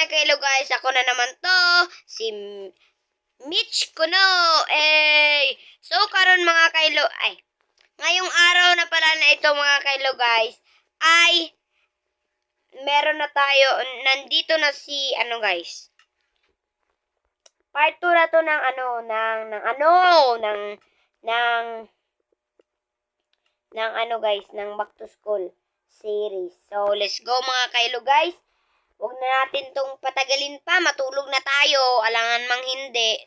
mga kailo guys, ako na naman to, si Mitch Kuno. So karon mga kailo, ngayong araw na pala na ito mga kailo guys, ay meron na tayo, nandito na si guys. Part 2 na to ng back to school series. So let's go mga kailo guys. Huwag na natin tong patagalin pa. Matulog na tayo. Alangan mang hindi.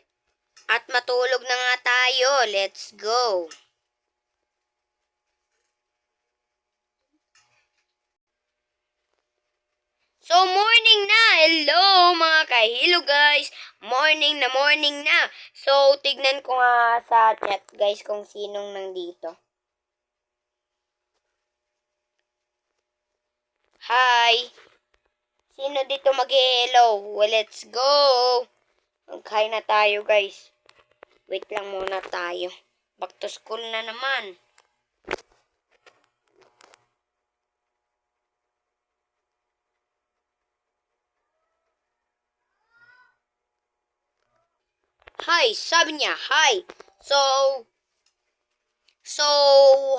At matulog na nga tayo. Let's go. So, morning na. Hello, mga kahilo guys. Morning na. So, tignan ko nga sa chat guys kung sinong nandito. Hi. Sino dito mag-hello? Well, let's go. Magkain na tayo, guys. Wait lang muna tayo. Back to school na naman. Hi, sabi niya, hi. So,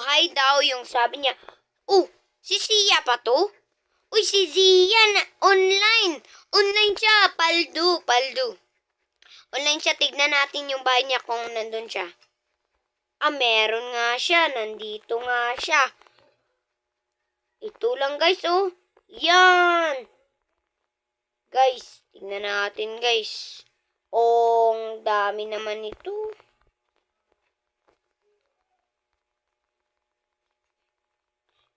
hi daw yung sabi niya. Si Sia pa to? Uy, si Zia na online. Online siya. Paldo. Online siya. Tignan natin yung bahay niya kung nandun siya. Meron nga siya. Nandito nga siya. Ito lang guys, oh. Yan. Guys, tignan natin guys. Ang dami naman ito.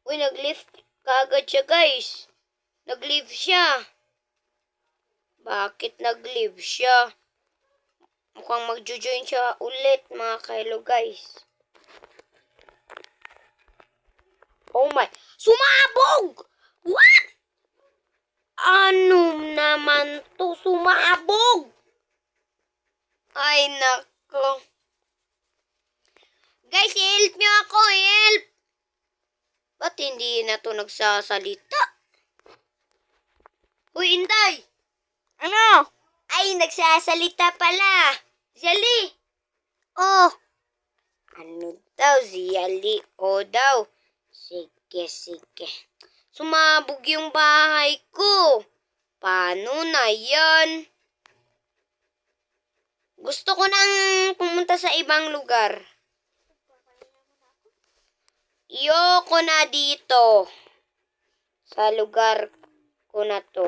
Uy, nag-lift kagad siya guys. Nag-leave siya. Bakit nag-leave siya? Mukhang mag-join siya ulit mga kailo guys. Oh my. Sumabog! What? Ano naman to? Sumabog! Ay nako. Guys, help nyo ako. Help! Ba't hindi na to nagsasalita? Uy, Inday! Ano? Ay, nagsasalita pala. Zali! Oh! Ano daw, Zali? Oh daw. Sige. Sumabog yung bahay ko. Paano na yan? Gusto ko nang pumunta sa ibang lugar. Iyoko na dito. Sa lugar ko na to.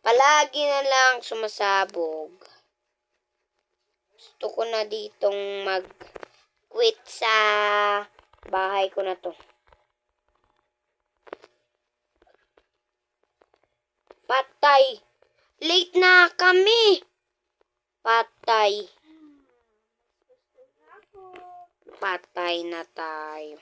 Palagi na lang sumasabog. Gusto ko na ditong mag-quit sa bahay ko na to. Patay. Late na kami. Patay na tayo.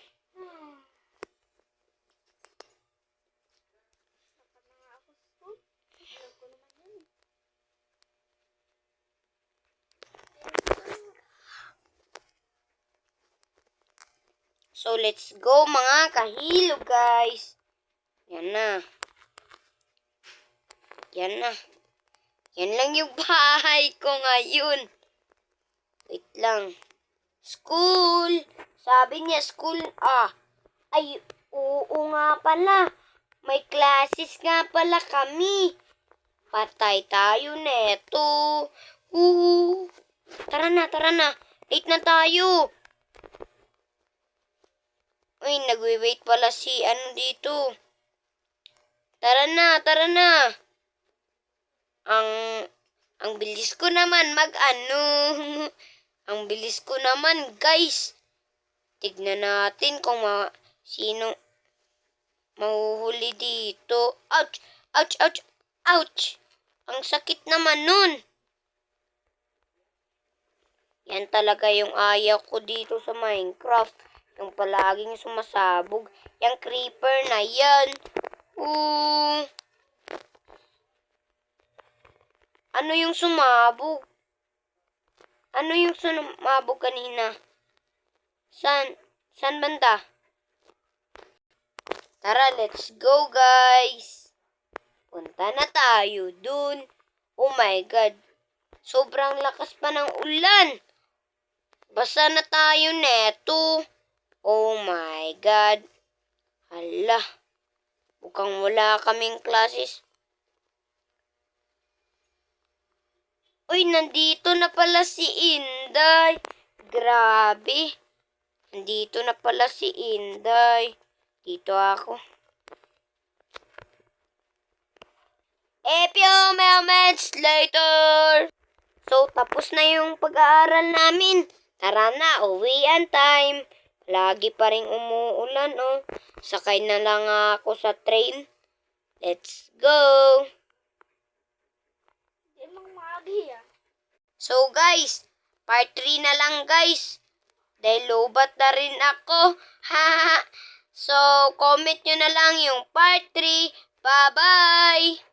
So, let's go mga kahilo guys. Yan na. Yan lang yung bahay ko ngayon. Wait lang. School. Sabi niya school. Ay, oo nga pala. May classes nga pala kami. Patay tayo neto. Tara na. Late na tayo. Uy, nagwe-wait pala si dito. Tara na. Ang bilis ko naman Ang bilis ko naman, guys. Tignan natin kung sino mahuhuli dito. Ouch! Ang sakit naman nun. Yan talaga yung ayaw ko dito sa Minecraft. Yung palaging sumasabog. Yung creeper na yan. Ano yung sumabog? Ano yung sumabog kanina? San banda? Tara, let's go guys. Punta na tayo dun. Oh my God. Sobrang lakas pa ng ulan. Basa na tayo neto. Oh my God. Hala. Mukhang wala kaming classes. Uy, nandito na pala si Inday. Grabe. Nandito na pala si Inday. Dito ako. A few moments later. So, tapos na yung pag-aaral namin. Tara na, uwian time. Lagi pa rin umuulan, oh. Sakay na lang ako sa train. Let's go. So, guys, part 3 na lang, guys. Dahil lobat na rin ako. Ha. So, comment nyo na lang yung part 3. Bye-bye!